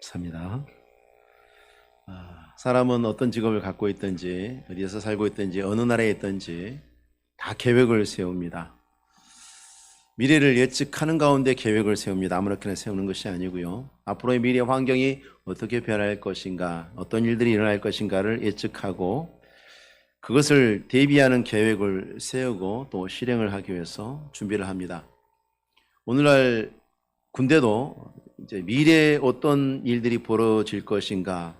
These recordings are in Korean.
삽니다. 사람은 어떤 직업을 갖고 있든지 어디에서 살고 있든지 어느 나라에 있든지 다 계획을 세웁니다. 미래를 예측하는 가운데 계획을 세웁니다. 아무렇게나 세우는 것이 아니고요. 앞으로의 미래 환경이 어떻게 변할 것인가, 어떤 일들이 일어날 것인가를 예측하고 그것을 대비하는 계획을 세우고 또 실행을 하기 위해서 준비를 합니다. 오늘날 군대도 이제 미래에 어떤 일들이 벌어질 것인가,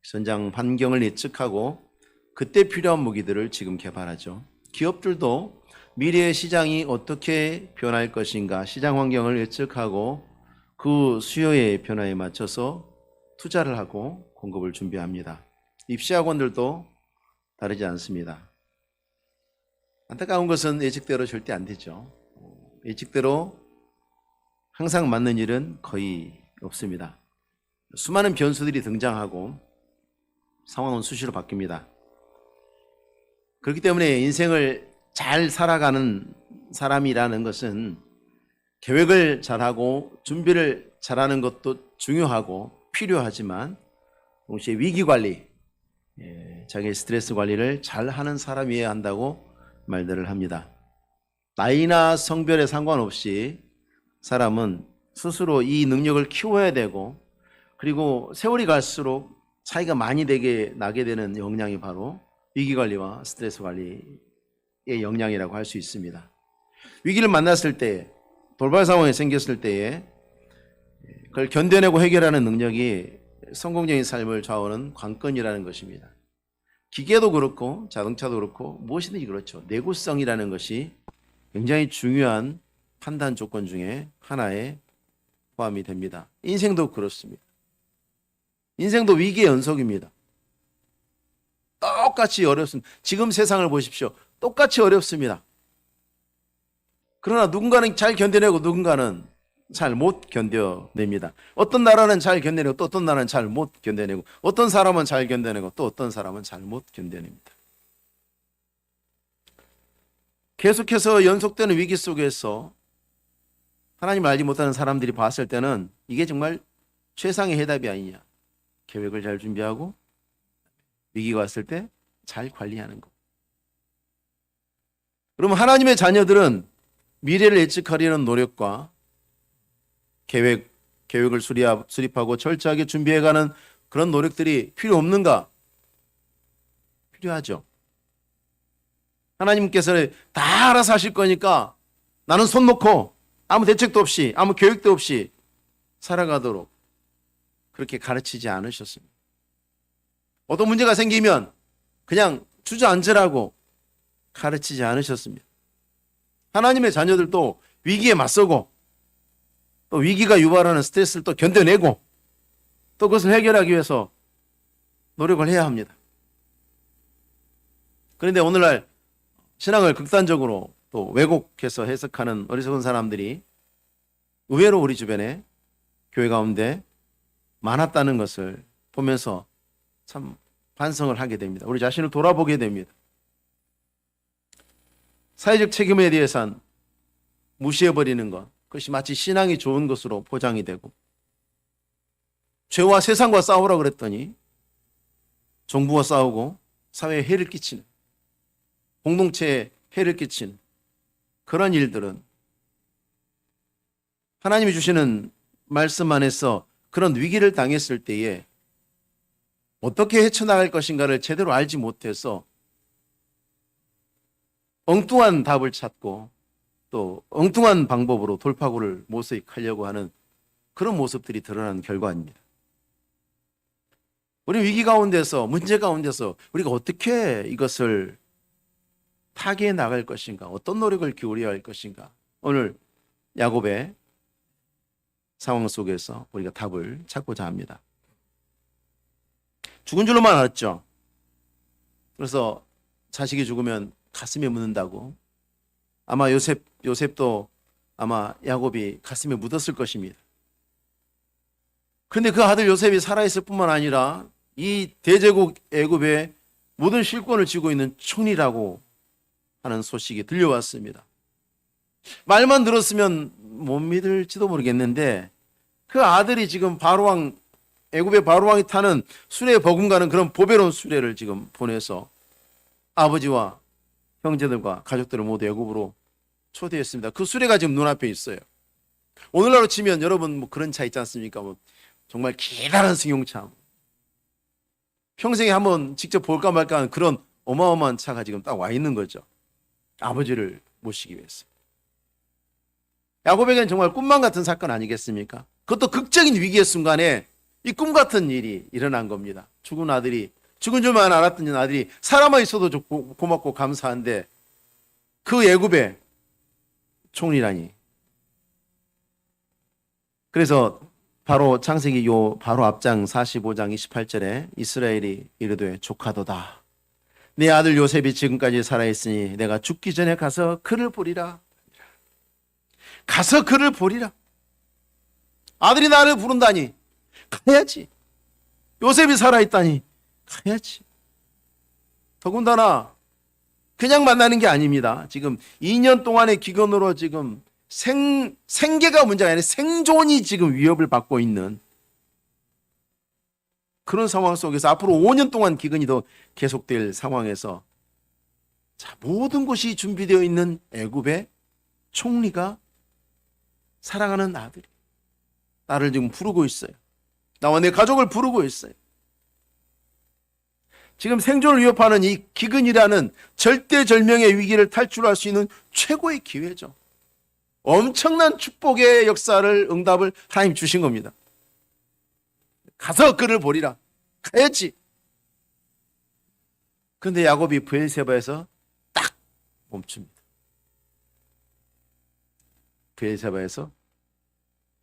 전장 환경을 예측하고 그때 필요한 무기들을 지금 개발하죠. 기업들도 미래의 시장이 어떻게 변할 것인가, 시장 환경을 예측하고 그 수요의 변화에 맞춰서 투자를 하고 공급을 준비합니다. 입시학원들도 다르지 않습니다. 안타까운 것은 예측대로 절대 안 되죠. 예측대로 항상 맞는 일은 거의 없습니다. 수많은 변수들이 등장하고 상황은 수시로 바뀝니다. 그렇기 때문에 인생을 잘 살아가는 사람이라는 것은 계획을 잘하고 준비를 잘하는 것도 중요하고 필요하지만 동시에 위기관리, 자기의 스트레스 관리를 잘하는 사람이어야 한다고 말들을 합니다. 나이나 성별에 상관없이 사람은 스스로 이 능력을 키워야 되고, 그리고 세월이 갈수록 차이가 많이 나게 되는 역량이 바로 위기관리와 스트레스 관리의 역량이라고 할 수 있습니다. 위기를 만났을 때, 돌발 상황이 생겼을 때에 그걸 견뎌내고 해결하는 능력이 성공적인 삶을 좌우하는 관건이라는 것입니다. 기계도 그렇고 자동차도 그렇고 무엇이든지 그렇죠. 내구성이라는 것이 굉장히 중요한 판단 조건 중에 하나에 포함이 됩니다. 인생도 그렇습니다. 인생도 위기의 연속입니다. 똑같이 어렵습니다. 지금 세상을 보십시오. 똑같이 어렵습니다. 그러나 누군가는 잘 견뎌내고 누군가는 잘 못 견뎌냅니다. 어떤 나라는 잘 견뎌내고 또 어떤 나라는 잘 못 견뎌내고, 어떤 사람은 잘 견뎌내고 또 어떤 사람은 잘 못 견뎌냅니다. 계속해서 연속되는 위기 속에서 하나님을 알지 못하는 사람들이 봤을 때는 이게 정말 최상의 해답이 아니냐. 계획을 잘 준비하고 위기가 왔을 때 잘 관리하는 것. 그러면 하나님의 자녀들은 미래를 예측하려는 노력과 계획을 수립하고 철저하게 준비해가는 그런 노력들이 필요 없는가? 필요하죠. 하나님께서 다 알아서 하실 거니까 나는 손 놓고 아무 대책도 없이, 아무 계획도 없이 살아가도록 그렇게 가르치지 않으셨습니다. 어떤 문제가 생기면 그냥 주저앉으라고 가르치지 않으셨습니다. 하나님의 자녀들도 위기에 맞서고 또 위기가 유발하는 스트레스를 또 견뎌내고 또 그것을 해결하기 위해서 노력을 해야 합니다. 그런데 오늘날 신앙을 극단적으로 또 왜곡해서 해석하는 어리석은 사람들이 의외로 우리 주변에 교회 가운데 많았다는 것을 보면서 참 반성을 하게 됩니다. 우리 자신을 돌아보게 됩니다. 사회적 책임에 대해서는 무시해버리는 것, 그것이 마치 신앙이 좋은 것으로 포장이 되고, 죄와 세상과 싸우라 그랬더니 정부와 싸우고 사회에 해를 끼치는, 공동체에 해를 끼치는 그런 일들은 하나님이 주시는 말씀 안에서 그런 위기를 당했을 때에 어떻게 헤쳐나갈 것인가를 제대로 알지 못해서 엉뚱한 답을 찾고 또 엉뚱한 방법으로 돌파구를 모색하려고 하는 그런 모습들이 드러나는 결과입니다. 우리 위기 가운데서, 문제 가운데서 우리가 어떻게 이것을 타개해 나갈 것인가, 어떤 노력을 기울여야 할 것인가, 오늘 야곱의 상황 속에서 우리가 답을 찾고자 합니다. 죽은 줄로만 알았죠. 그래서 자식이 죽으면 가슴에 묻는다고. 아마 요셉도 아마 야곱이 가슴에 묻었을 것입니다. 그런데 그 아들 요셉이 살아있을 뿐만 아니라 이 대제국 애굽의 모든 실권을 쥐고 있는 총리라고 하는 소식이 들려왔습니다. 말만 들었으면 못 믿을지도 모르겠는데 그 아들이 지금 바로왕, 애굽의 바로왕이 타는 수레에 버금가는 그런 보배로운 수레를 지금 보내서 아버지와 형제들과 가족들을 모두 애굽으로 초대했습니다. 그 수레가 지금 눈앞에 있어요. 오늘날로 치면 여러분 뭐 그런 차 있지 않습니까? 뭐 정말 기다란 승용차, 평생에 한번 직접 볼까 말까 하는 그런 어마어마한 차가 지금 딱 와 있는 거죠. 아버지를 모시기 위해서. 야곱에게는 정말 꿈만 같은 사건 아니겠습니까? 그것도 극적인 위기의 순간에 이 꿈 같은 일이 일어난 겁니다. 죽은 아들이, 죽은 줄만 알았던 아들이 살아만 있어도 좋고 고맙고 감사한데 그 애굽의 총리라니. 그래서 바로 창세기 바로 앞장 45장 28절에 이스라엘이 이르되 조카도다. 내 아들 요셉이 지금까지 살아있으니 내가 죽기 전에 가서 그를 보리라. 가서 그를 보리라. 아들이 나를 부른다니 가야지. 요셉이 살아있다니 가야지. 더군다나 그냥 만나는 게 아닙니다. 지금 2년 동안의 기근으로 지금 생계가 문제가 아니라 생존이 지금 위협을 받고 있는 그런 상황 속에서 앞으로 5년 동안 기근이 더 계속될 상황에서 자, 모든 것이 준비되어 있는 애굽의 총리가 사랑하는 아들이 나를 지금 부르고 있어요. 나와 내 가족을 부르고 있어요. 지금 생존을 위협하는 이 기근이라는 절대절명의 위기를 탈출할 수 있는 최고의 기회죠. 엄청난 축복의 역사를, 응답을 하나님 주신 겁니다. 가서 그를 보리라. 가야지. 그런데 야곱이 브엘세바에서 딱 멈춥니다. 브엘세바에서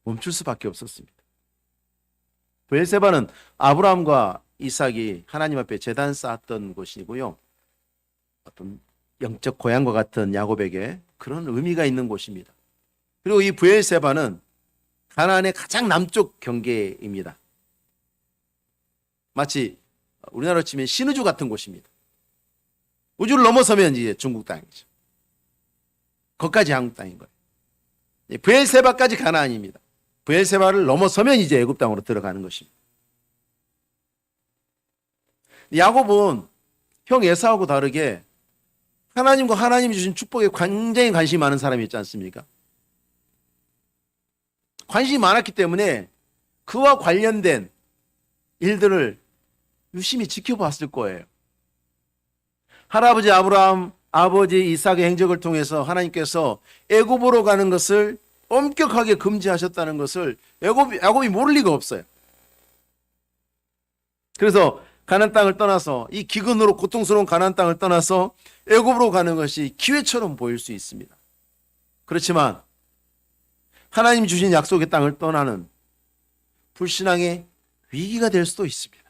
멈출 수밖에 없었습니다. 브엘세바는 아브라함과 이삭이 하나님 앞에 제단 쌓았던 곳이고요. 어떤 영적 고향과 같은 야곱에게 그런 의미가 있는 곳입니다. 그리고 이 브엘세바는 가나안의 가장 남쪽 경계입니다. 마치 우리나라로 치면 신의주 같은 곳입니다. 우주를 넘어서면 이제 중국 땅이죠. 거기까지 한국 땅인 거예요. 브엘세바까지 가나안입니다. 브엘세바를 넘어서면 이제 애굽 땅으로 들어가는 것입니다. 야곱은 형 에사오하고 다르게 하나님과 하나님이 주신 축복에 굉장히 관심이 많은 사람이었지 않습니까? 관심이 많았기 때문에 그와 관련된 일들을 유심히 지켜봤을 거예요. 할아버지 아브라함, 아버지 이삭의 행적을 통해서 하나님께서 애굽으로 가는 것을 엄격하게 금지하셨다는 것을 야곱이 모를 리가 없어요. 그래서 가나안 땅을 떠나서 이 기근으로 고통스러운 가나안 땅을 떠나서 애굽으로 가는 것이 기회처럼 보일 수 있습니다. 그렇지만 하나님 주신 약속의 땅을 떠나는 불신앙의 위기가 될 수도 있습니다.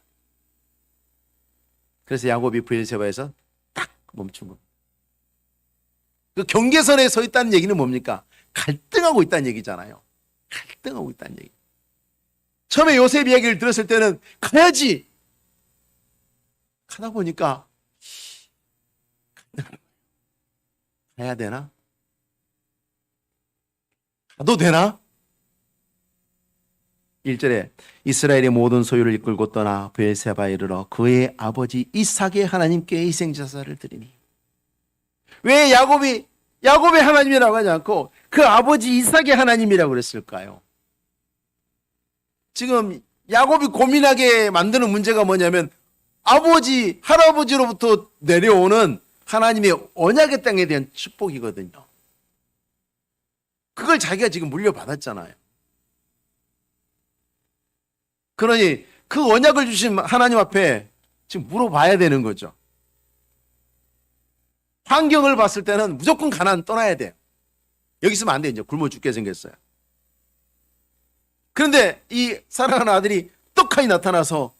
그래서 야곱이 브엘세바에서 딱 멈춘 겁니다. 그 경계선에 서 있다는 얘기는 뭡니까? 갈등하고 있다는 얘기잖아요. 갈등하고 있다는 얘기. 처음에 요셉 이야기를 들었을 때는 가야지. 가다 보니까 가야 되나? 가도 되나? 1절에 이스라엘의 모든 소유를 이끌고 떠나 브엘세바에 이르러 그의 아버지 이삭의 하나님께 희생제사를 드리니. 왜 야곱의 하나님이라고 하지 않고 그 아버지 이삭의 하나님이라고 그랬을까요? 지금 야곱이 고민하게 만드는 문제가 뭐냐면 아버지, 할아버지로부터 내려오는 하나님의 언약의 땅에 대한 축복이거든요. 그걸 자기가 지금 물려받았잖아요. 그러니 그 언약을 주신 하나님 앞에 지금 물어봐야 되는 거죠. 환경을 봤을 때는 무조건 가나안 떠나야 돼요. 여기 있으면 안 돼. 이제 굶어 죽게 생겼어요. 그런데 이 사랑하는 아들이 떡하니 나타나서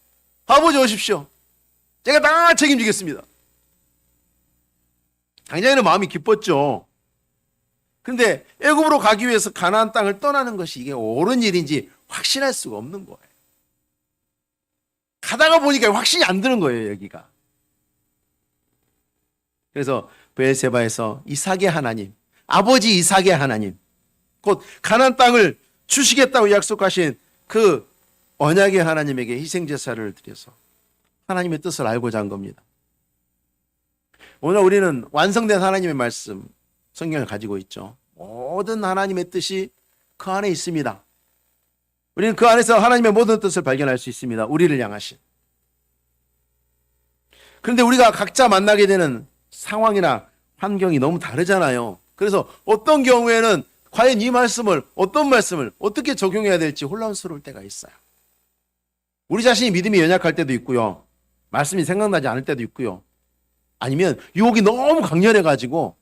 아버지 오십시오. 제가 다 책임지겠습니다. 당장에는 마음이 기뻤죠. 그런데 애굽으로 가기 위해서 가나안 땅을 떠나는 것이 이게 옳은 일인지 확신할 수가 없는 거예요. 가다가 보니까 확신이 안 드는 거예요, 여기가. 그래서 브엘세바에서 이삭의 하나님, 아버지 이삭의 하나님, 곧 가나안 땅을 주시겠다고 약속하신 그 언약의 하나님에게 희생제사를 드려서 하나님의 뜻을 알고자 한 겁니다. 오늘 우리는 완성된 하나님의 말씀, 성경을 가지고 있죠. 모든 하나님의 뜻이 그 안에 있습니다. 우리는 그 안에서 하나님의 모든 뜻을 발견할 수 있습니다. 우리를 향하신. 그런데 우리가 각자 만나게 되는 상황이나 환경이 너무 다르잖아요. 그래서 어떤 경우에는 과연 이 말씀을, 어떤 말씀을 어떻게 적용해야 될지 혼란스러울 때가 있어요. 우리 자신이 믿음이 연약할 때도 있고요. 말씀이 생각나지 않을 때도 있고요. 아니면 유혹이 너무 강렬해가지고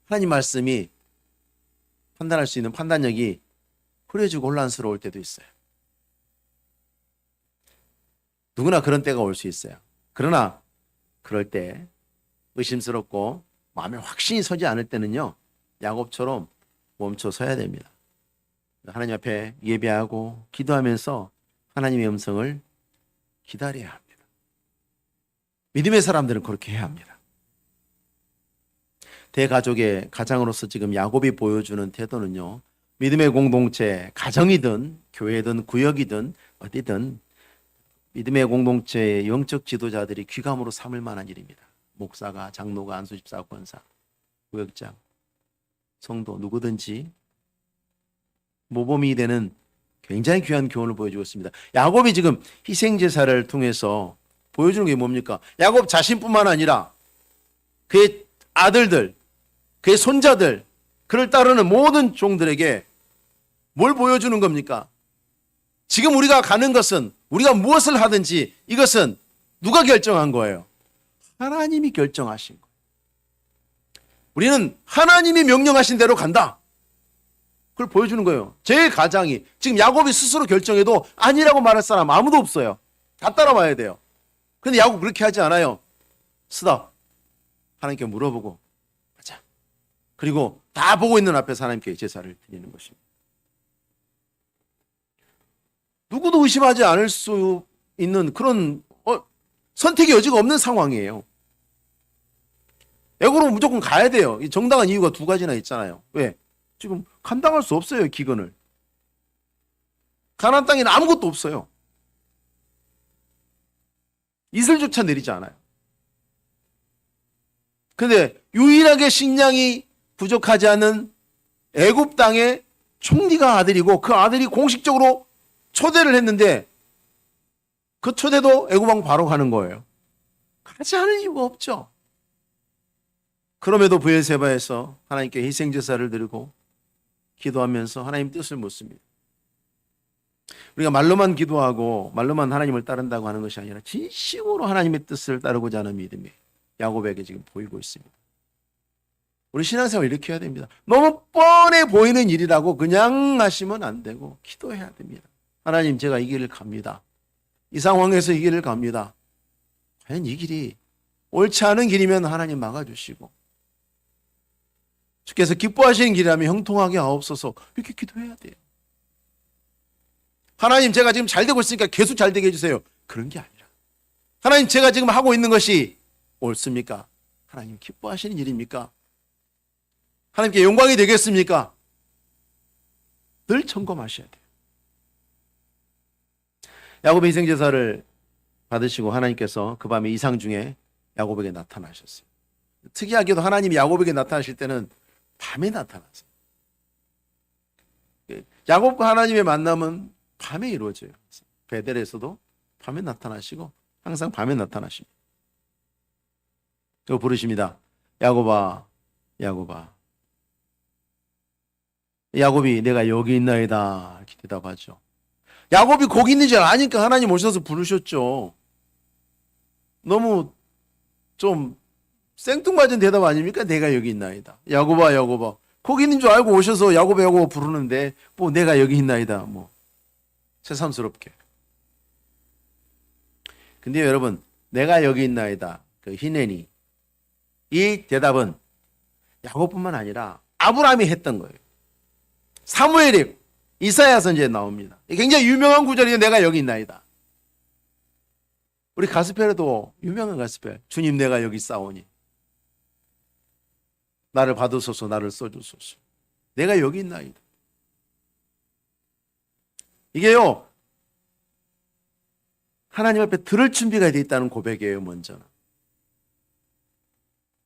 하나님 말씀이 판단할 수 있는 판단력이 흐려지고 혼란스러울 때도 있어요. 누구나 그런 때가 올 수 있어요. 그러나 그럴 때 의심스럽고 마음에 확신이 서지 않을 때는요, 야곱처럼 멈춰 서야 됩니다. 하나님 앞에 예배하고 기도하면서 하나님의 음성을 기다려야 합니다. 믿음의 사람들은 그렇게 해야 합니다. 대가족의 가장으로서 지금 야곱이 보여주는 태도는요, 믿음의 공동체, 가정이든 교회든 구역이든 어디든 믿음의 공동체의 영적 지도자들이 귀감으로 삼을 만한 일입니다. 목사가, 장로가, 안수집사, 권사, 구역장, 성도 누구든지 모범이 되는 굉장히 귀한 교훈을 보여주고 있습니다. 야곱이 지금 희생제사를 통해서 보여주는 게 뭡니까? 야곱 자신뿐만 아니라 그의 아들들, 그의 손자들, 그를 따르는 모든 종들에게 뭘 보여주는 겁니까? 지금 우리가 가는 것은, 우리가 무엇을 하든지 이것은 누가 결정한 거예요? 하나님이 결정하신 거예요. 우리는 하나님이 명령하신 대로 간다. 그걸 보여주는 거예요. 제 가장이, 지금 야곱이 스스로 결정해도 아니라고 말할 사람 아무도 없어요. 다 따라와야 돼요. 근데 야곱 그렇게 하지 않아요. 스탑. 하나님께 물어보고 가자. 그리고 다 보고 있는 앞에서 하나님께 제사를 드리는 것입니다. 누구도 의심하지 않을 수 있는 그런 선택의 여지가 없는 상황이에요. 애고로 무조건 가야 돼요. 정당한 이유가 두 가지나 있잖아요. 왜? 지금 감당할 수 없어요, 기근을. 가나안 땅에는 아무것도 없어요. 이슬조차 내리지 않아요. 근데 유일하게 식량이 부족하지 않은 애굽 땅의 총리가 아들이고 그 아들이 공식적으로 초대를 했는데 그 초대도 애굽 왕 바로 가는 거예요. 가지 않을 이유가 없죠. 그럼에도 브엘세바에서 하나님께 희생제사를 드리고 기도하면서 하나님 뜻을 묻습니다. 우리가 말로만 기도하고 말로만 하나님을 따른다고 하는 것이 아니라 진심으로 하나님의 뜻을 따르고자 하는 믿음이 야곱에게 지금 보이고 있습니다. 우리 신앙생활 이렇게 해야 됩니다. 너무 뻔해 보이는 일이라고 그냥 하시면 안 되고 기도해야 됩니다. 하나님, 제가 이 길을 갑니다. 이 상황에서 이 길을 갑니다. 과연 이 길이 옳지 않은 길이면 하나님 막아주시고, 주께서 기뻐하시는 길이라면 형통하게 하옵소서, 이렇게 기도해야 돼요. 하나님, 제가 지금 잘 되고 있으니까 계속 잘 되게 해주세요. 그런 게 아니라, 하나님, 제가 지금 하고 있는 것이 옳습니까? 하나님 기뻐하시는 일입니까? 하나님께 영광이 되겠습니까? 늘 점검하셔야 돼요. 야곱의 희생제사를 받으시고 하나님께서 그 밤에 이상 중에 야곱에게 나타나셨어요. 특이하게도 하나님이 야곱에게 나타나실 때는 밤에 나타나세요. 야곱과 하나님의 만남은 밤에 이루어져요. 베델에서도 밤에 나타나시고 항상 밤에 나타나십니다. 또 부르십니다. 야곱아, 야곱아. 야곱이 내가 여기 있나이다 이렇게 대답하죠. 야곱이 거기 있는 줄 아니까 하나님 오셔서 부르셨죠. 너무 좀 생뚱맞은 대답 아닙니까? 내가 여기 있나이다. 야곱아, 야곱아. 거기 있는 줄 알고 오셔서 야곱아, 야곱아 부르는데 뭐 내가 여기 있나이다. 뭐 새삼스럽게. 근데 여러분, 내가 여기 있나이다. 그 히네니. 이 대답은 야곱뿐만 아니라 아브라함이 했던 거예요. 사무엘이 이사야 선지에 나옵니다. 굉장히 유명한 구절이에요. 내가 여기 있나이다. 우리 가스펠에도 유명한 가스펠. 주님, 내가 여기 있사오니 나를 받으소서, 나를 써주소서. 내가 여기 있나이다. 이게요, 하나님 앞에 들을 준비가 돼 있다는 고백이에요. 먼저는.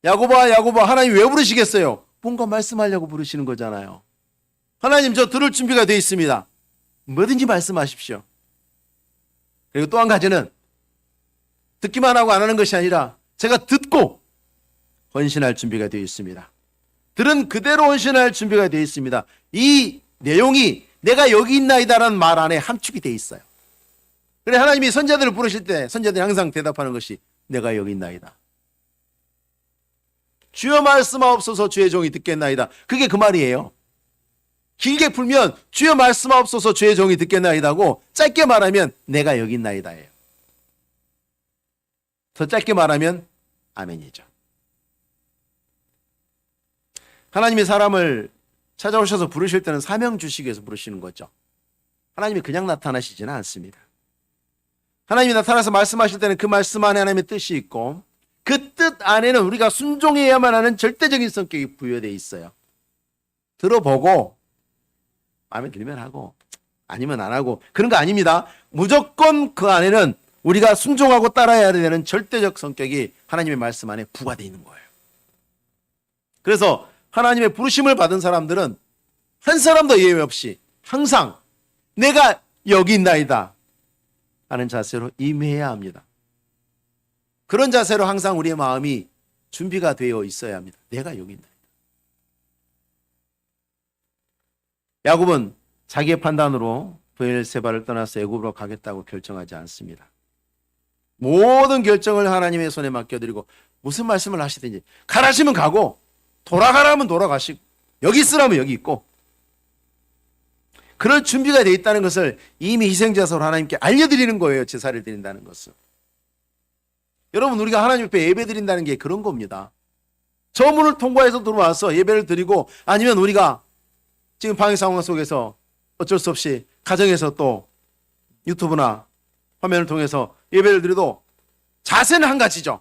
야고보아, 야고보아, 하나님 왜 부르시겠어요? 뭔가 말씀하려고 부르시는 거잖아요. 하나님, 저 들을 준비가 돼 있습니다. 뭐든지 말씀하십시오. 그리고 또 한 가지는 듣기만 하고 안 하는 것이 아니라 제가 듣고 헌신할 준비가 되어 있습니다. 들은 그대로 헌신할 준비가 되어 있습니다. 이 내용이 내가 여기 있나이다라는 말 안에 함축이 되어 있어요. 그래, 하나님이 선자들을 부르실 때 선자들이 항상 대답하는 것이 내가 여기 있나이다. 주여 말씀하옵소서, 주의 종이 듣겠나이다. 그게 그 말이에요. 길게 풀면 주여 말씀하옵소서, 주의 종이 듣겠나이다고, 짧게 말하면 내가 여기 있나이다예요. 더 짧게 말하면 아멘이죠. 하나님이 사람을 찾아오셔서 부르실 때는 사명 주시기 위해서 부르시는 거죠. 하나님이 그냥 나타나시지는 않습니다. 하나님이 나타나서 말씀하실 때는 그 말씀 안에 하나님의 뜻이 있고, 그 뜻 안에는 우리가 순종해야만 하는 절대적인 성격이 부여되어 있어요. 들어보고 마음에 들면 하고 아니면 안 하고 그런 거 아닙니다. 무조건 그 안에는 우리가 순종하고 따라야 되는 절대적 성격이 하나님의 말씀 안에 부과되어 있는 거예요. 그래서 하나님의 부르심을 받은 사람들은 한 사람도 예외 없이 항상 내가 여기 있나이다 하는 자세로 임해야 합니다. 그런 자세로 항상 우리의 마음이 준비가 되어 있어야 합니다. 내가 여기 있나이다. 야곱은 자기의 판단으로 브엘세바를 떠나서 애굽으로 가겠다고 결정하지 않습니다. 모든 결정을 하나님의 손에 맡겨드리고, 무슨 말씀을 하시든지 가라시면 가고 돌아가라면 돌아가시고 여기 있으라면 여기 있고, 그럴 준비가 되어 있다는 것을 이미 희생자서로 하나님께 알려드리는 거예요. 제사를 드린다는 것은. 여러분, 우리가 하나님 앞에 예배 드린다는 게 그런 겁니다. 저 문을 통과해서 들어와서 예배를 드리고, 아니면 우리가 지금 방해 상황 속에서 어쩔 수 없이 가정에서 또 유튜브나 화면을 통해서 예배를 드려도 자세는 한 가지죠.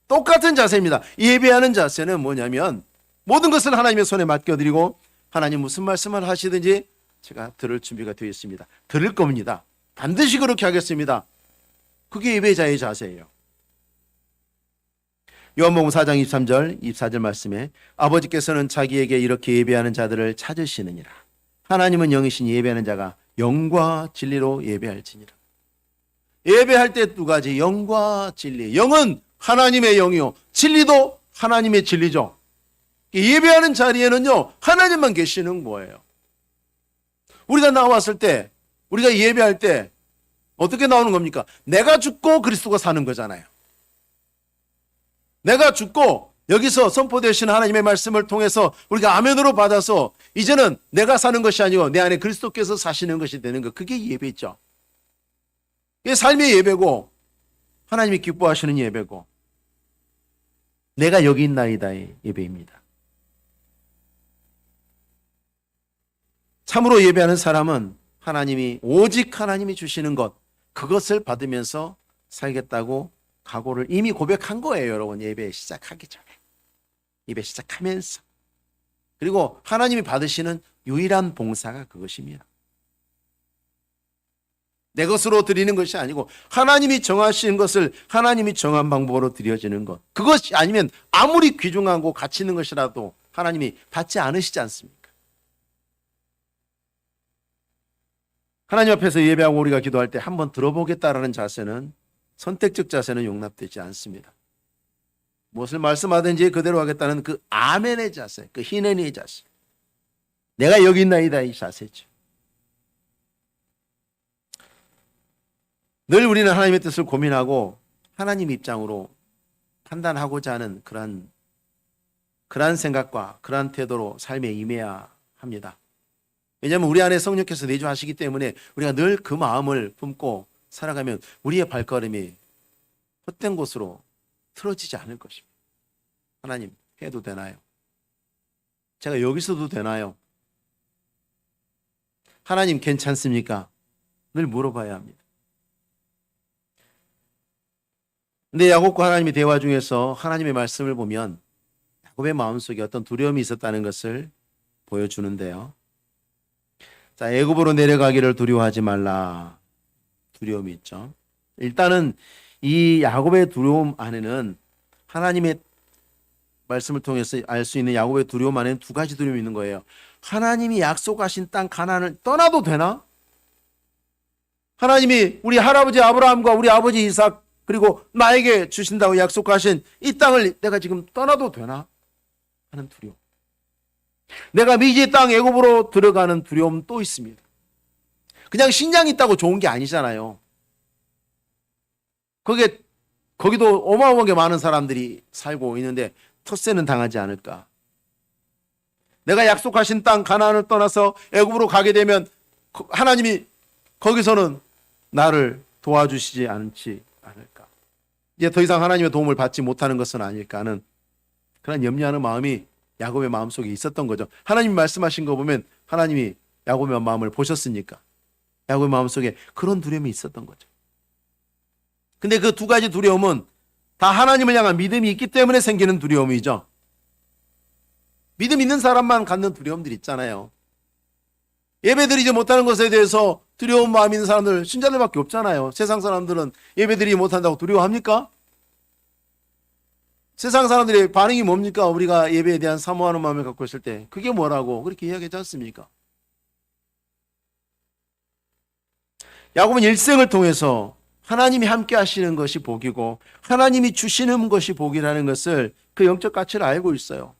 똑같은 자세입니다. 예배하는 자세는 뭐냐면 모든 것을 하나님의 손에 맡겨드리고, 하나님 무슨 말씀을 하시든지 제가 들을 준비가 되어 있습니다. 들을 겁니다. 반드시 그렇게 하겠습니다. 그게 예배자의 자세예요. 요한복음 4장 23절 24절 말씀에 아버지께서는 자기에게 이렇게 예배하는 자들을 찾으시느니라. 하나님은 영이시니 예배하는 자가 영과 진리로 예배할지니라. 예배할 때 두 가지, 영과 진리. 영은 하나님의 영이요, 진리도 하나님의 진리죠. 예배하는 자리에는요 하나님만 계시는 거예요. 우리가 나왔을 때, 우리가 예배할 때 어떻게 나오는 겁니까? 내가 죽고 그리스도가 사는 거잖아요. 내가 죽고 여기서 선포되시는 하나님의 말씀을 통해서 우리가 아멘으로 받아서 이제는 내가 사는 것이 아니고 내 안에 그리스도께서 사시는 것이 되는 것, 그게 예배죠. 이게 삶의 예배고 하나님이 기뻐하시는 예배고 내가 여기 있나이다의 예배입니다. 참으로 예배하는 사람은 하나님이, 오직 하나님이 주시는 것, 그것을 받으면서 살겠다고 각오를 이미 고백한 거예요. 여러분, 예배 시작하기 전에, 예배 시작하면서. 그리고 하나님이 받으시는 유일한 봉사가 그것입니다. 내 것으로 드리는 것이 아니고 하나님이 정하시는 것을 하나님이 정한 방법으로 드려지는 것, 그것이 아니면 아무리 귀중하고 가치 있는 것이라도 하나님이 받지 않으시지 않습니까? 하나님 앞에서 예배하고 우리가 기도할 때 한번 들어보겠다라는 자세는, 선택적 자세는 용납되지 않습니다. 무엇을 말씀하든지 그대로 하겠다는 그 아멘의 자세, 그 희년의 자세, 내가 여기 있나이다 이 자세죠. 늘 우리는 하나님의 뜻을 고민하고 하나님 입장으로 판단하고자 하는 그러한 생각과 그러한 태도로 삶에 임해야 합니다. 왜냐하면 우리 안에 성령께서 내주하시기 때문에 우리가 늘 그 마음을 품고 살아가면 우리의 발걸음이 헛된 곳으로 틀어지지 않을 것입니다. 하나님, 해도 되나요? 제가 여기서도 되나요? 하나님, 괜찮습니까? 늘 물어봐야 합니다. 근데 야곱과 하나님의 대화 중에서 하나님의 말씀을 보면 야곱의 마음속에 어떤 두려움이 있었다는 것을 보여주는데요. 자, 애굽으로 내려가기를 두려워하지 말라. 두려움이 있죠. 일단은 이 야곱의 두려움 안에는 하나님의 말씀을 통해서 알 수 있는 야곱의 두려움 안에는 두 가지 두려움이 있는 거예요. 하나님이 약속하신 땅 가나안을 떠나도 되나? 하나님이 우리 할아버지 아브라함과 우리 아버지 이삭 그리고 나에게 주신다고 약속하신 이 땅을 내가 지금 떠나도 되나? 하는 두려움. 내가 미지 땅 애굽으로 들어가는 두려움 또 있습니다. 그냥 식량이 있다고 좋은 게 아니잖아요. 거기도 어마어마하게 많은 사람들이 살고 있는데 텃세는 당하지 않을까? 내가 약속하신 땅 가나안을 떠나서 애굽으로 가게 되면 하나님이 거기서는 나를 도와주시지 않지 않을까? 이제 더 이상 하나님의 도움을 받지 못하는 것은 아닐까 하는 그런 염려하는 마음이 야곱의 마음속에 있었던 거죠. 하나님이 말씀하신 거 보면 하나님이 야곱의 마음을 보셨으니까 야곱의 마음속에 그런 두려움이 있었던 거죠. 근데 그 두 가지 두려움은 다 하나님을 향한 믿음이 있기 때문에 생기는 두려움이죠. 믿음 있는 사람만 갖는 두려움들이 있잖아요. 예배드리지 못하는 것에 대해서 두려운 마음 있는 사람들 신자들밖에 없잖아요. 세상 사람들은 예배드리지 못한다고 두려워합니까? 세상 사람들의 반응이 뭡니까? 우리가 예배에 대한 사모하는 마음을 갖고 있을 때 그게 뭐라고 그렇게 이야기하지 않습니까? 야곱은 일생을 통해서 하나님이 함께 하시는 것이 복이고 하나님이 주시는 것이 복이라는 것을 그 영적 가치를 알고 있어요.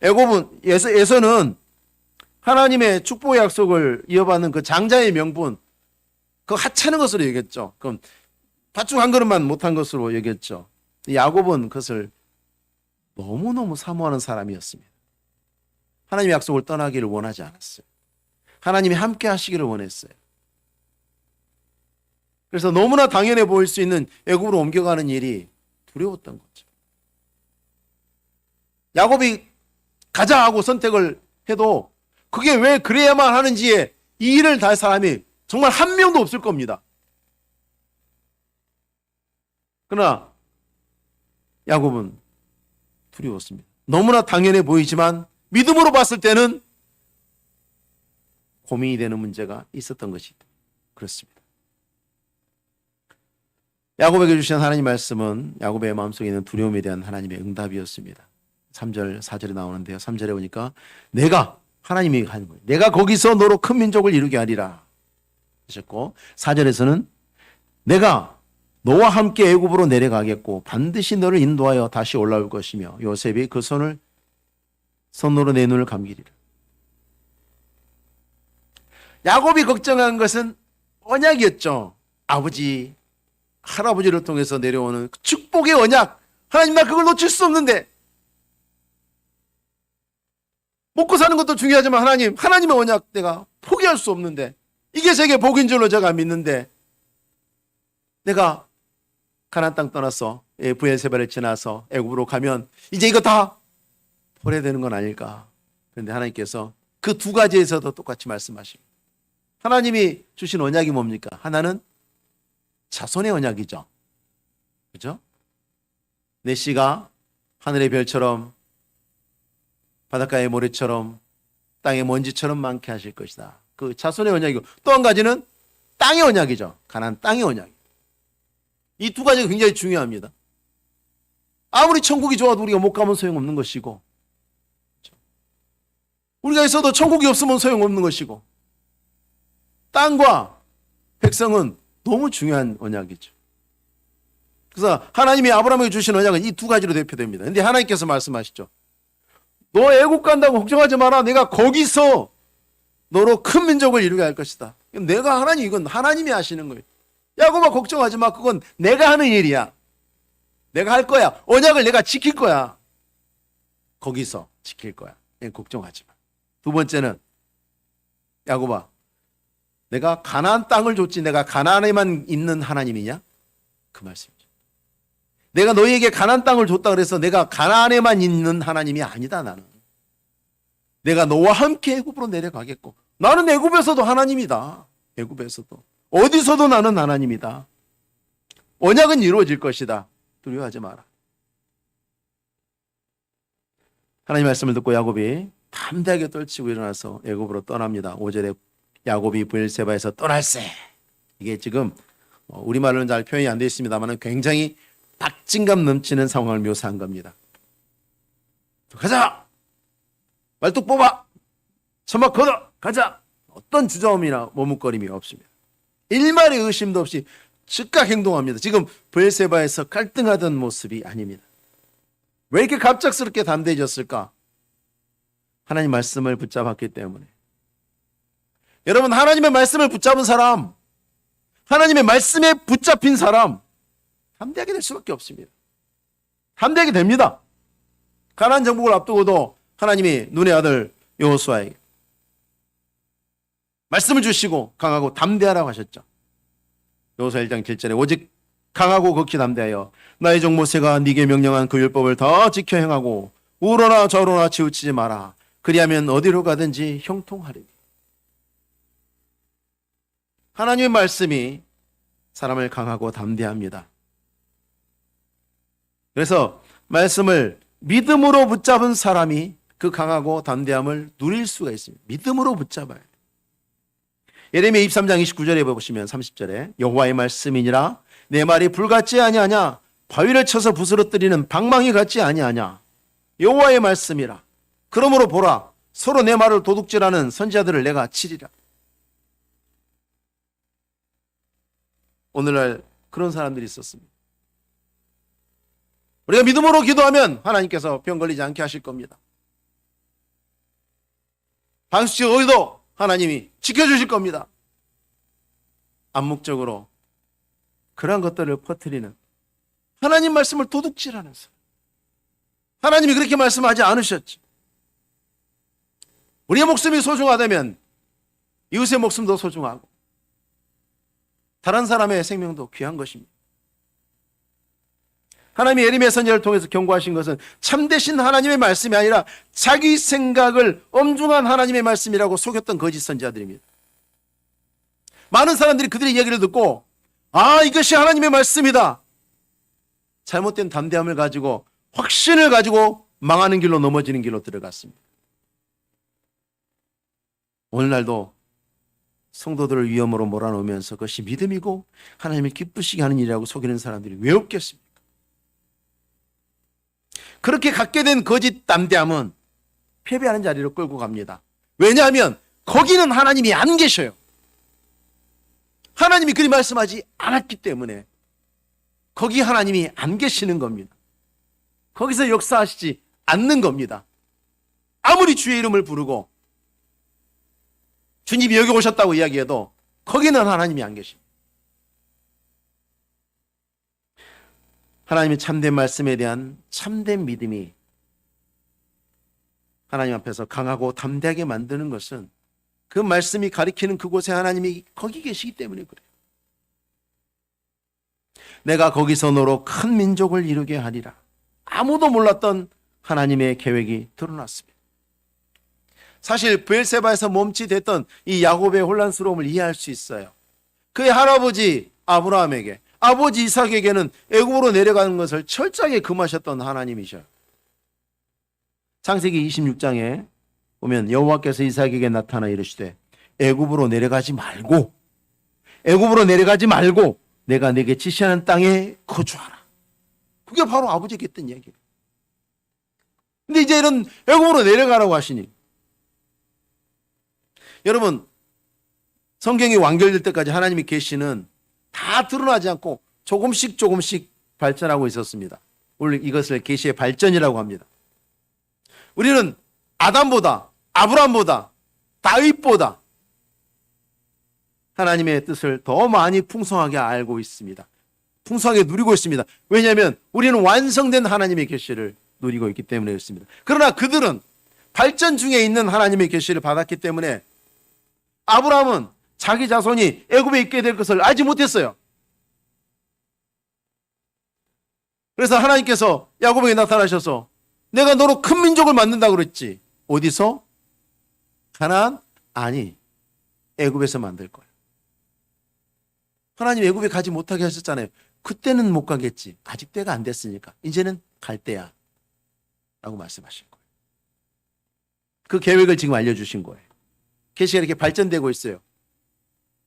애굽은 에서는 하나님의 축복의 약속을 이어받는 그 장자의 명분 그 하찮은 것으로 여겼죠. 그럼 팥죽 한 그릇만 못한 것으로 여겼죠. 야곱은 그것을 너무너무 사모하는 사람이었습니다. 하나님의 약속을 떠나기를 원하지 않았어요. 하나님이 함께 하시기를 원했어요. 그래서 너무나 당연해 보일 수 있는 애굽으로 옮겨가는 일이 두려웠던 거죠. 야곱이 가자 하고 선택을 해도 그게 왜 그래야만 하는지에 이 일을 다 할 사람이 정말 한 명도 없을 겁니다. 그러나 야곱은 두려웠습니다. 너무나 당연해 보이지만 믿음으로 봤을 때는 고민이 되는 문제가 있었던 것이 그렇습니다. 야곱에게 주신 하나님 말씀은 야곱의 마음속에 있는 두려움에 대한 하나님의 응답이었습니다. 3절 4절에 나오는데요. 3절에 보니까 내가 하나님이 하는 거예요. 내가 거기서 너로 큰 민족을 이루게 하리라 하셨고 4절에서는 내가 너와 함께 애굽으로 내려가겠고 반드시 너를 인도하여 다시 올라올 것이며 요셉이 그 손으로 내 눈을 감기리라. 야곱이 걱정한 것은 언약이었죠. 아버지 할아버지를 통해서 내려오는 축복의 언약. 하나님 나 그걸 놓칠 수 없는데 먹고 사는 것도 중요하지만 하나님의 언약 내가 포기할 수 없는데 이게 제게 복인 줄로 제가 믿는데 내가 가나안 땅 떠나서 브엘세바를 지나서 애굽으로 가면 이제 이거 다 버려야 되는 건 아닐까. 그런데 하나님께서 그 두 가지에서도 똑같이 말씀하십니다. 하나님이 주신 언약이 뭡니까? 하나는 자손의 언약이죠. 그죠? 내 씨가 하늘의 별처럼 바닷가의 모래처럼 땅의 먼지처럼 많게 하실 것이다. 그 자손의 언약이고 또 한 가지는 땅의 언약이죠. 가나안 땅의 언약. 이 두 가지가 굉장히 중요합니다. 아무리 천국이 좋아도 우리가 못 가면 소용없는 것이고 우리가 있어도 천국이 없으면 소용없는 것이고 땅과 백성은 너무 중요한 언약이죠. 그래서 하나님이 아브라함에게 주신 언약은 이 두 가지로 대표됩니다. 그런데 하나님께서 말씀하시죠. 너 애국 간다고 걱정하지 마라. 내가 거기서 너로 큰 민족을 이루게 할 것이다. 내가 하나님 이건 하나님이 하시는 거예요. 야곱아 걱정하지 마. 그건 내가 하는 일이야. 내가 할 거야. 언약을 내가 지킬 거야. 거기서 지킬 거야. 걱정하지 마. 두 번째는 야곱아 내가 가나안 땅을 줬지 내가 가나안에만 있는 하나님이냐? 그 말씀이죠. 내가 너희에게 가나안 땅을 줬다 그래서 내가 가나안에만 있는 하나님이 아니다. 나는 내가 너와 함께 애굽으로 내려가겠고 나는 애굽에서도 하나님이다. 애굽에서도 어디서도 나는 하나님이다. 언약은 이루어질 것이다. 두려워하지 마라. 하나님 말씀을 듣고 야곱이 담대하게 떨치고 일어나서 애굽으로 떠납니다. 5절에 야곱이 브엘세바에서 떠날세. 이게 지금 우리말로는 잘 표현이 안 되어 있습니다만 굉장히 박진감 넘치는 상황을 묘사한 겁니다. 가자! 말뚝 뽑아! 천막 걷어! 가자! 어떤 주저음이나 머뭇거림이 없습니다. 일말의 의심도 없이 즉각 행동합니다. 지금 브엘세바에서 갈등하던 모습이 아닙니다. 왜 이렇게 갑작스럽게 담대해졌을까? 하나님 말씀을 붙잡았기 때문에. 여러분, 하나님의 말씀을 붙잡은 사람, 하나님의 말씀에 붙잡힌 사람, 담대하게 될 수밖에 없습니다. 담대하게 됩니다. 가나안 정복을 앞두고도 하나님이 눈의 아들 여호수아에게 말씀을 주시고 강하고 담대하라고 하셨죠. 여호수아 1장 7절에 오직 강하고 극히 담대하여 나의 종 모세가 네게 명령한 그 율법을 다 지켜 행하고 우로나 저로나 치우치지 마라. 그리하면 어디로 가든지 형통하리니. 하나님의 말씀이 사람을 강하고 담대합니다. 그래서 말씀을 믿음으로 붙잡은 사람이 그 강하고 담대함을 누릴 수가 있습니다. 믿음으로 붙잡아야 돼요. 예레미야 23장 29절에 보시면 30절에 여호와의 말씀이니라 내 말이 불같지 아니하냐 바위를 쳐서 부스러뜨리는 방망이 같지 아니하냐 여호와의 말씀이라 그러므로 보라 서로 내 말을 도둑질하는 선지자들을 내가 치리라. 오늘날 그런 사람들이 있었습니다. 우리가 믿음으로 기도하면 하나님께서 병 걸리지 않게 하실 겁니다. 방수치 어디도 하나님이 지켜주실 겁니다. 암묵적으로 그러한 것들을 퍼뜨리는 하나님 말씀을 도둑질하는 사람. 하나님이 그렇게 말씀하지 않으셨죠. 우리의 목숨이 소중하다면 이웃의 목숨도 소중하고 다른 사람의 생명도 귀한 것입니다. 하나님이 예레미야 선지자를 통해서 경고하신 것은 참되신 하나님의 말씀이 아니라 자기 생각을 엄중한 하나님의 말씀이라고 속였던 거짓 선지자들입니다. 많은 사람들이 그들의 이야기를 듣고 이것이 하나님의 말씀이다. 잘못된 담대함을 가지고 확신을 가지고 망하는 길로 넘어지는 길로 들어갔습니다. 오늘날도 성도들을 위험으로 몰아넣으면서 그것이 믿음이고 하나님을 기쁘시게 하는 일이라고 속이는 사람들이 왜 없겠습니까? 그렇게 갖게 된 거짓 담대함은 패배하는 자리로 끌고 갑니다. 왜냐하면 거기는 하나님이 안 계셔요. 하나님이 그리 말씀하지 않았기 때문에 거기 하나님이 안 계시는 겁니다. 거기서 역사하시지 않는 겁니다. 아무리 주의 이름을 부르고 주님이 여기 오셨다고 이야기해도 거기는 하나님이 안 계십니다. 하나님의 참된 말씀에 대한 참된 믿음이 하나님 앞에서 강하고 담대하게 만드는 것은 그 말씀이 가리키는 그곳에 하나님이 거기 계시기 때문에 그래요. 내가 거기서 너로 큰 민족을 이루게 하리라. 아무도 몰랐던 하나님의 계획이 드러났습니다. 사실 브엘세바에서 멈칫했던 이 야곱의 혼란스러움을 이해할 수 있어요. 그의 할아버지 아브라함에게 아버지 이삭에게는 애굽으로 내려가는 것을 철저하게 금하셨던 하나님이셔요. 창세기 26장에 보면 여호와께서 이삭에게 나타나 이르시되 애굽으로 내려가지 말고 내가 네게 지시하는 땅에 거주하라. 그게 바로 아버지에게 했던 얘기예요. 근데 이제 이런 애굽으로 내려가라고 하시니 여러분 성경이 완결될 때까지 하나님의 계시는 다 드러나지 않고 조금씩 발전하고 있었습니다. 오늘 이것을 계시의 발전이라고 합니다. 우리는 아담보다 아브라함보다 다윗보다 하나님의 뜻을 더 많이 풍성하게 알고 있습니다. 풍성하게 누리고 있습니다. 왜냐하면 우리는 완성된 하나님의 계시를 누리고 있기 때문에 그렇습니다. 그러나 그들은 발전 중에 있는 하나님의 계시를 받았기 때문에 아브라함은 자기 자손이 애굽에 있게 될 것을 알지 못했어요. 그래서 하나님께서 야곱에게 나타나셔서 내가 너로 큰 민족을 만든다고 그랬지. 어디서? 가나안? 아니, 애굽에서 만들 거야. 하나님 애굽에 가지 못하게 하셨잖아요. 그때는 못 가겠지. 아직 때가 안 됐으니까. 이제는 갈 때야. 라고 말씀하신 거예요. 그 계획을 지금 알려주신 거예요. 계시가 이렇게 발전되고 있어요.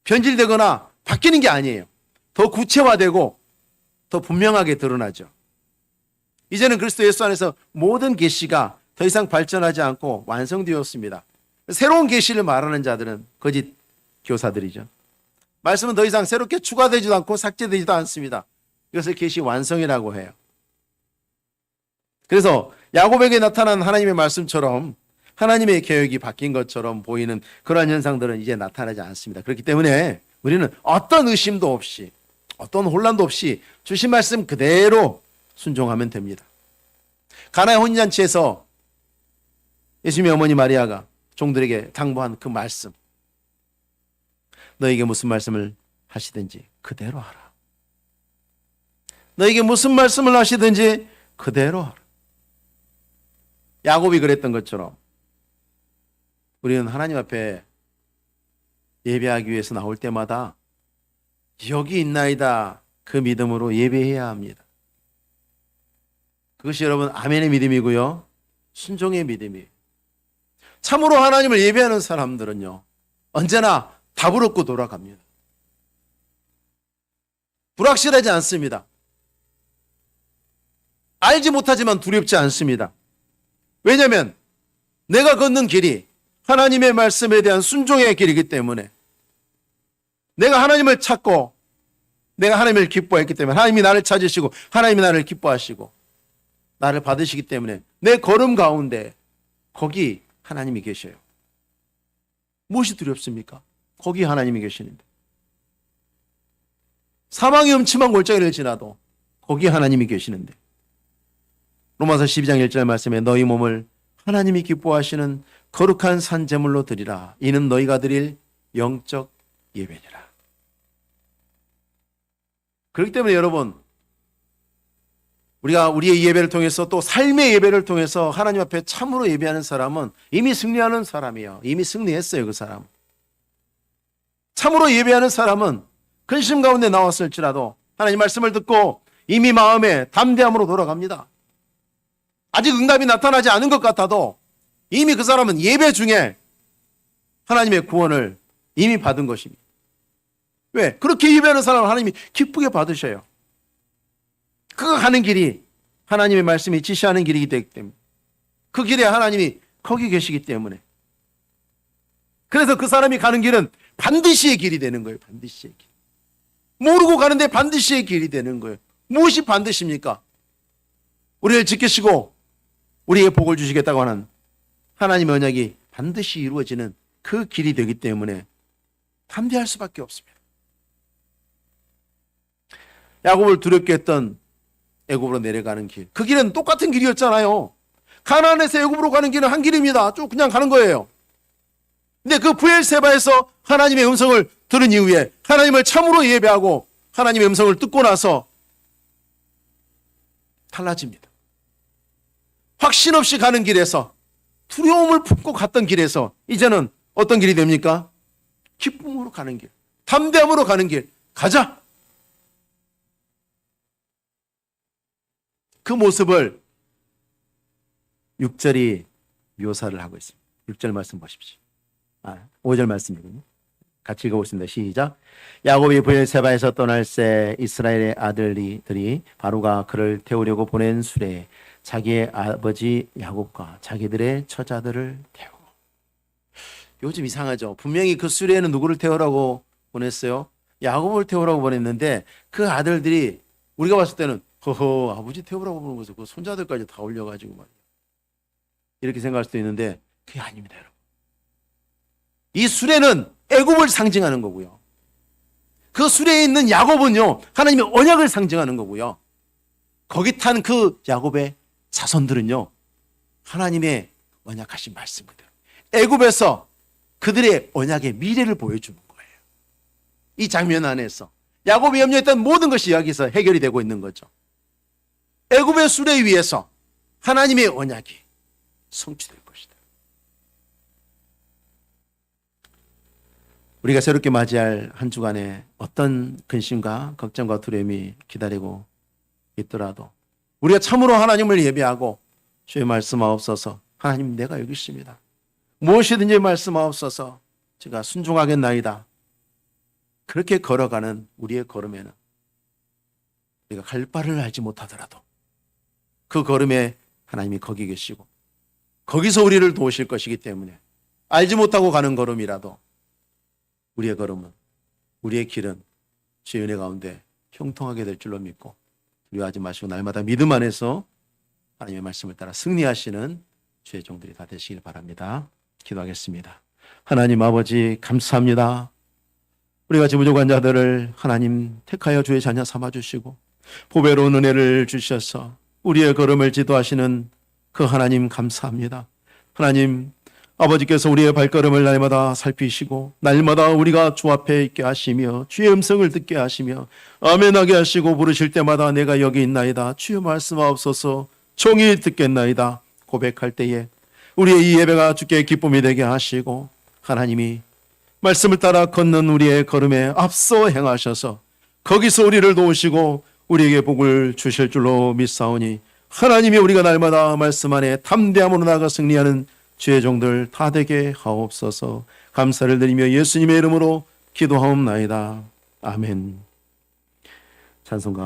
변질되거나 바뀌는 게 아니에요. 더 구체화되고 더 분명하게 드러나죠. 이제는 그리스도 예수 안에서 모든 계시가 더 이상 발전하지 않고 완성되었습니다. 새로운 계시를 말하는 자들은 거짓 교사들이죠. 말씀은 더 이상 새롭게 추가되지도 않고 삭제되지도 않습니다. 이것을 계시 완성이라고 해요. 그래서 야곱에게 나타난 하나님의 말씀처럼 하나님의 계획이 바뀐 것처럼 보이는 그러한 현상들은 이제 나타나지 않습니다. 그렇기 때문에 우리는 어떤 의심도 없이 어떤 혼란도 없이 주신 말씀 그대로 순종하면 됩니다. 가나의 혼인잔치에서 예수님의 어머니 마리아가 종들에게 당부한 그 말씀, 너에게 무슨 말씀을 하시든지 그대로 하라. 너에게 무슨 말씀을 하시든지 그대로 하라. 야곱이 그랬던 것처럼 우리는 하나님 앞에 예배하기 위해서 나올 때마다 여기 있나이다 그 믿음으로 예배해야 합니다. 그것이 여러분 아멘의 믿음이고요, 순종의 믿음이에요. 참으로 하나님을 예배하는 사람들은요 언제나 답을 얻고 돌아갑니다. 불확실하지 않습니다. 알지 못하지만 두렵지 않습니다. 왜냐하면 내가 걷는 길이 하나님의 말씀에 대한 순종의 길이기 때문에, 내가 하나님을 찾고 내가 하나님을 기뻐했기 때문에, 하나님이 나를 찾으시고 하나님이 나를 기뻐하시고 나를 받으시기 때문에 내 걸음 가운데 거기 하나님이 계셔요. 무엇이 두렵습니까? 거기 하나님이 계시는데. 사망의 음침한 골짜기를 지나도 거기 하나님이 계시는데. 로마서 12장 1절 말씀에 너희 몸을 하나님이 기뻐하시는 거룩한 산 제물로 드리라. 이는 너희가 드릴 영적 예배니라. 그렇기 때문에 여러분, 우리가 우리의 예배를 통해서 또 삶의 예배를 통해서 하나님 앞에 참으로 예배하는 사람은 이미 승리하는 사람이에요. 이미 승리했어요, 그 사람. 참으로 예배하는 사람은 근심 가운데 나왔을지라도 하나님 말씀을 듣고 이미 마음에 담대함으로 돌아갑니다. 아직 응답이 나타나지 않은 것 같아도 이미 그 사람은 예배 중에 하나님의 구원을 이미 받은 것입니다. 왜? 그렇게 예배하는 사람은 하나님이 기쁘게 받으셔요. 그 가는 길이 하나님의 말씀이 지시하는 길이기 때문에, 그 길에 하나님이 거기 계시기 때문에, 그래서 그 사람이 가는 길은 반드시의 길이 되는 거예요. 반드시의 길. 모르고 가는데 반드시의 길이 되는 거예요. 무엇이 반드시입니까? 우리를 지키시고 우리에게 복을 주시겠다고 하는 하나님의 언약이 반드시 이루어지는 그 길이 되기 때문에 담대할 수밖에 없습니다. 야곱을 두렵게 했던 애굽으로 내려가는 길, 그 길은 똑같은 길이었잖아요. 가나안에서 애굽으로 가는 길은 한 길입니다. 쭉 그냥 가는 거예요. 근데 그 브엘세바에서 하나님의 음성을 들은 이후에 하나님을 참으로 예배하고 하나님의 음성을 듣고 나서 달라집니다. 확신 없이 가는 길에서, 두려움을 품고 갔던 길에서 이제는 어떤 길이 됩니까? 기쁨으로 가는 길, 담대함으로 가는 길. 가자! 그 모습을 6절이 묘사를 하고 있습니다. 6절 말씀 보십시오. 5절 말씀이거든요. 같이 읽어보겠습니다. 시작. 야곱이 브엘세바에서 떠날 새 이스라엘의 아들들이 바로가 그를 태우려고 보낸 수레에 자기의 아버지 야곱과 자기들의 처자들을 태우고. 요즘 이상하죠. 분명히 그 수레에는 누구를 태우라고 보냈어요? 야곱을 태우라고 보냈는데 그 아들들이 우리가 봤을 때는 허허, 아버지 태우라고 보는 것을 그 손자들까지 다 올려가지고 말이야, 이렇게 생각할 수도 있는데 그게 아닙니다, 여러분. 이 수레는 애굽을 상징하는 거고요, 그 수레에 있는 야곱은요 하나님의 언약을 상징하는 거고요, 거기 탄 그 야곱의 자손들은요 하나님의 언약하신 말씀 그대로 애굽에서 그들의 언약의 미래를 보여주는 거예요. 이 장면 안에서 야곱이 염려했던 모든 것이 여기서 해결이 되고 있는 거죠. 애굽의 수레 위에서 하나님의 언약이 성취될 것이다. 우리가 새롭게 맞이할 한 주간에 어떤 근심과 걱정과 두려움이 기다리고 있더라도 우리가 참으로 하나님을 예배하고 주의 말씀하옵소서, 하나님 내가 여기 있습니다, 무엇이든지 말씀하옵소서, 제가 순종하겠나이다, 그렇게 걸어가는 우리의 걸음에는 우리가 갈 바를 알지 못하더라도 그 걸음에 하나님이 거기 계시고 거기서 우리를 도우실 것이기 때문에 알지 못하고 가는 걸음이라도 우리의 걸음은, 우리의 길은 주의 은혜 가운데 형통하게 될 줄로 믿고 두려워하지 마시고 날마다 믿음 안에서 하나님의 말씀을 따라 승리하시는 주의 종들이 다 되시길 바랍니다. 기도하겠습니다. 하나님 아버지 감사합니다. 우리가 부족한 자들을 하나님 택하여 주의 자녀 삼아주시고 보배로운 은혜를 주셔서 우리의 걸음을 지도하시는 그 하나님 감사합니다. 하나님 아버지께서 우리의 발걸음을 날마다 살피시고 날마다 우리가 주 앞에 있게 하시며 주의 음성을 듣게 하시며 아멘하게 하시고 부르실 때마다 내가 여기 있나이다 주의 말씀하옵소서 종이 듣겠나이다 고백할 때에 우리의 이 예배가 주께 기쁨이 되게 하시고 하나님이 말씀을 따라 걷는 우리의 걸음에 앞서 행하셔서 거기서 우리를 도우시고 우리에게 복을 주실 줄로 믿사오니 하나님이 우리가 날마다 말씀 안에 담대함으로 나아가 승리하는 주의 종들 다 되게 하옵소서. 감사를 드리며 예수님의 이름으로 기도하옵나이다. 아멘. 찬송가